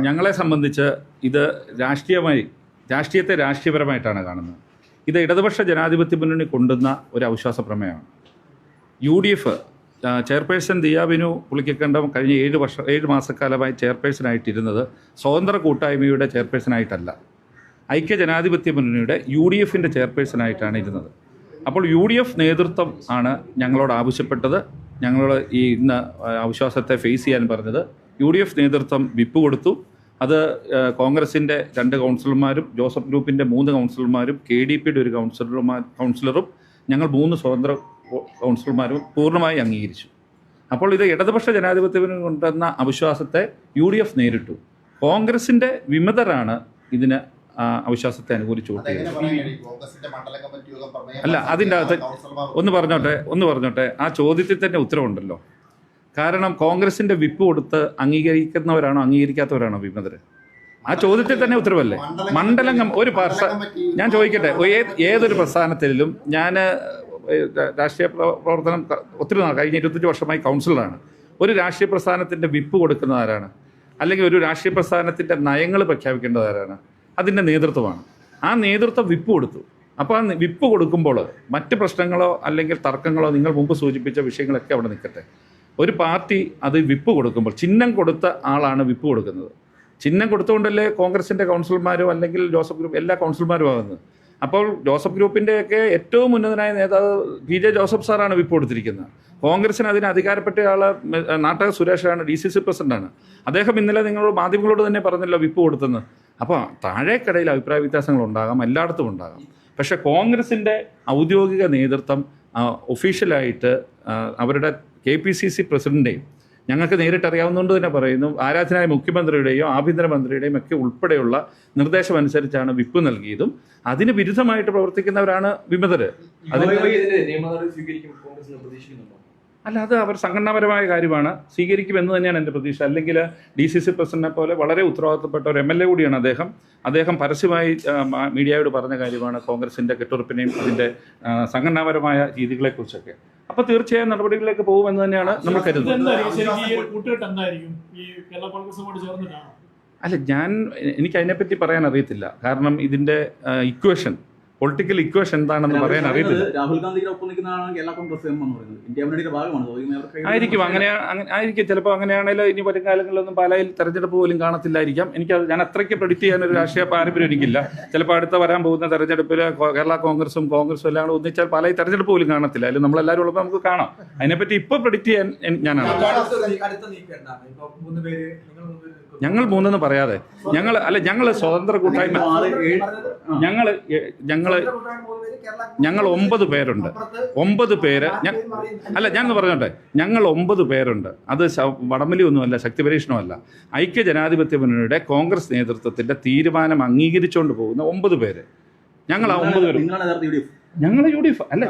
ഞങ്ങളെ സംബന്ധിച്ച് ഇത് രാഷ്ട്രീയത്തെ രാഷ്ട്രീയപരമായിട്ടാണ് കാണുന്നത്. ഇത് ഇടതുപക്ഷ ജനാധിപത്യ മുന്നണി കൊണ്ടുവന്ന ഒരു അവിശ്വാസ പ്രമേയമാണ്. UDF ചെയർപേഴ്സൺ ദിയാബിനു പുളിക്കക്കണ്ടം കഴിഞ്ഞ 7 മാസക്കാലമായി ചെയർപേഴ്സണായിട്ടിരുന്നത് സ്വതന്ത്ര കൂട്ടായ്മയുടെ ചെയർപേഴ്സണായിട്ടല്ല, ഐക്യ ജനാധിപത്യ മുന്നണിയുടെ UDFൻ്റെ ചെയർപേഴ്സണായിട്ടാണ് ഇരുന്നത്. അപ്പോൾ UDF നേതൃത്വം ആണ് ഞങ്ങളോട് ആവശ്യപ്പെട്ടത്. ഞങ്ങളോട് ഇന്ന് അവിശ്വാസത്തെ ഫേസ് ചെയ്യാൻ പറഞ്ഞത്. UDF നേതൃത്വം വിപ്പ് കൊടുത്തു. അത് കോൺഗ്രസിൻ്റെ 2 കൗൺസിലർമാരും ജോസഫ് ഗ്രൂപ്പിൻ്റെ 3 കൗൺസിലർമാരും KDPയുടെ ഒരു കൗൺസിലറും ഞങ്ങൾ 3 സ്വതന്ത്ര കൗൺസിലർമാരും പൂർണ്ണമായി അംഗീകരിച്ചു. അപ്പോൾ ഇത് ഇടതുപക്ഷ ജനാധിപത്യത്തിന് കൊണ്ടുവന്ന അവിശ്വാസത്തെ UDF നേരിട്ടു. കോൺഗ്രസിൻ്റെ വിമതരാണ് ഇതിന് അവിശ്വാസത്തെ അനുകൂലിച്ചു വോട്ട് ചെയ്തത്. അല്ല, അതിൻ്റെ അകത്ത് ഒന്ന് പറഞ്ഞോട്ടെ ആ ചോദ്യത്തിൽ തന്നെ ഉത്തരവുണ്ടല്ലോ. കാരണം കോൺഗ്രസിൻ്റെ വിപ്പ് കൊടുത്ത് അംഗീകരിക്കുന്നവരാണോ അംഗീകരിക്കാത്തവരാണോ വിമതർ? ആ ചോദ്യത്തിൽ തന്നെ ഉത്തരവല്ലേ. മണ്ഡലം ഒരു ഞാൻ ചോദിക്കട്ടെ, ഏതൊരു പ്രസ്ഥാനത്തിലും ഞാൻ രാഷ്ട്രീയ പ്രവർത്തനം ഒത്തിരി കഴിഞ്ഞ 25 വർഷമായി കൗൺസിലറാണ്. ഒരു രാഷ്ട്രീയ പ്രസ്ഥാനത്തിൻ്റെ വിപ്പ് കൊടുക്കുന്നത് ആരാണ്? അല്ലെങ്കിൽ ഒരു രാഷ്ട്രീയ പ്രസ്ഥാനത്തിൻ്റെ നയങ്ങൾ പ്രഖ്യാപിക്കേണ്ടത് ആരാണ്? അതിൻ്റെ നേതൃത്വമാണ്. ആ നേതൃത്വം വിപ്പ് കൊടുത്തു. അപ്പോൾ ആ വിപ്പ് കൊടുക്കുമ്പോൾ മറ്റ് പ്രശ്നങ്ങളോ അല്ലെങ്കിൽ തർക്കങ്ങളോ നിങ്ങൾ മുമ്പ് സൂചിപ്പിച്ച വിഷയങ്ങളൊക്കെ അവിടെ നിൽക്കട്ടെ. ഒരു പാർട്ടി അത് വിപ്പ് കൊടുക്കുമ്പോൾ ചിഹ്നം കൊടുത്ത ആളാണ് വിപ്പ് കൊടുക്കുന്നത്. ചിഹ്നം കൊടുത്തുകൊണ്ടല്ലേ കോൺഗ്രസിൻ്റെ കൗൺസിലർമാരോ അല്ലെങ്കിൽ ജോസഫ് ഗ്രൂപ്പ് എല്ലാ കൗൺസിലർമാരും ആകുന്നത്. അപ്പോൾ ജോസഫ് ഗ്രൂപ്പിൻ്റെയൊക്കെ ഏറ്റവും ഉന്നതനായ നേതാവ് PJ ജോസഫ് സാറാണ് വിപ്പ് കൊടുത്തിരിക്കുന്നത്. കോൺഗ്രസിന് അതിന് അധികാരപ്പെട്ട ആൾ നാട്ടക സുരേഷാണ്, DCC പ്രസിഡന്റാണ്. അദ്ദേഹം ഇന്നലെ നിങ്ങളോട് മാധ്യമങ്ങളോട് തന്നെ പറഞ്ഞല്ലോ വിപ്പ് കൊടുത്തെന്ന്. അപ്പോൾ താഴേക്കടയിൽ അഭിപ്രായ വ്യത്യാസങ്ങൾ ഉണ്ടാകാം, എല്ലായിടത്തും ഉണ്ടാകാം. പക്ഷേ കോൺഗ്രസിൻ്റെ ഔദ്യോഗിക നേതൃത്വം ഒഫീഷ്യലായിട്ട് അവരുടെ KPCC പ്രസിഡന്റിൻ്റെയും ഞങ്ങൾക്ക് നേരിട്ടറിയാവുന്നതുകൊണ്ട് തന്നെ പറയുന്നു, ആരാധനായ മുഖ്യമന്ത്രിയുടെയോ ആഭ്യന്തരമന്ത്രിയുടെയും ഒക്കെ ഉൾപ്പെടെയുള്ള നിർദ്ദേശം അനുസരിച്ചാണ് വിപ്പ് നൽകിയതും. അതിന് വിരുദ്ധമായിട്ട് പ്രവർത്തിക്കുന്നവരാണ് വിമതർ. അല്ല, അത് അവർ സംഘടനാപരമായ കാര്യമാണ്, സ്വീകരിക്കുമെന്ന് തന്നെയാണ് എൻ്റെ പ്രതീക്ഷ. അല്ലെങ്കിൽ DCC പ്രസിഡന്റിനെ പോലെ വളരെ ഉത്തരവാദിത്തപ്പെട്ട ഒരു MLA കൂടിയാണ് അദ്ദേഹം പരസ്യമായി മീഡിയയോട് പറഞ്ഞ കാര്യമാണ് കോൺഗ്രസിൻ്റെ കെട്ടുറപ്പിനെയും അതിൻ്റെ സംഘടനാപരമായ രീതികളെക്കുറിച്ചൊക്കെ. അപ്പോൾ തീർച്ചയായും നടപടികളിലേക്ക് പോകുമെന്ന് തന്നെയാണ് നമ്മൾ കരുതുന്നത്. അല്ല, എനിക്ക് അതിനെപ്പറ്റി പറയാൻ അറിയത്തില്ല. കാരണം ഇതിൻ്റെ പൊളിറ്റിക്കൽ ഇക്വേഷൻ എന്താണെന്ന് പറയാൻ അറിയത്തില്ല. രാഹുൽ ഗാന്ധിയുടെ ഒപ്പം നിൽക്കുന്നതാണ് കേരള കോൺഗ്രസ് എന്ന് പറയുന്നത്. ഇന്ത്യ മുന്നണിയുടെ ഭാഗമാണ്. ആയിരിക്കും. ചിലപ്പോൾ അങ്ങനെയാണെങ്കിൽ ഇനി വരും കാലങ്ങളിലൊന്നും പാലായിൽ തെരഞ്ഞെടുപ്പ് പോലും കാണത്തില്ലായിരിക്കാം. ഞാൻ അത്രയ്ക്ക് പ്രെഡിക്റ്റ് ചെയ്യാനൊരു രാഷ്ട്രീയ പാരമ്പര്യം എനിക്കില്ല. ചിലപ്പോൾ അടുത്ത വരാൻ പോകുന്ന തെരഞ്ഞെടുപ്പിൽ കേരള കോൺഗ്രസും എല്ലാം കൂടെ ഒന്നിച്ചാൽ പാലായിൽ തെരഞ്ഞെടുപ്പ് പോലും കാണത്തില്ല. അതിൽ നമ്മളെല്ലാവരും ഉള്ളപ്പോൾ നമുക്ക് കാണാം. അതിനെപ്പറ്റി ഇപ്പോൾ പ്രെഡിക്റ്റ് ചെയ്യാൻ ഞാനാണ്. ഞങ്ങൾ 3 പറയാതെ ഞങ്ങൾ സ്വതന്ത്ര കൂട്ടായ്മ ഞങ്ങൾ 9 പേരുണ്ട്. 9 പേര് ഞാനൊന്ന് പറഞ്ഞോട്ടെ. ഞങ്ങൾ 9 പേരുണ്ട്. അത് വടംവലിയൊന്നുമല്ല, ശക്തി പരീക്ഷണമല്ല. ഐക്യ ജനാധിപത്യ മുന്നണിയുടെ കോൺഗ്രസ് നേതൃത്വത്തിന്റെ തീരുമാനം അംഗീകരിച്ചുകൊണ്ട് പോകുന്ന 9 പേര്. ഞങ്ങൾ ആ 9 പേരും ഞങ്ങൾ UDF അല്ല.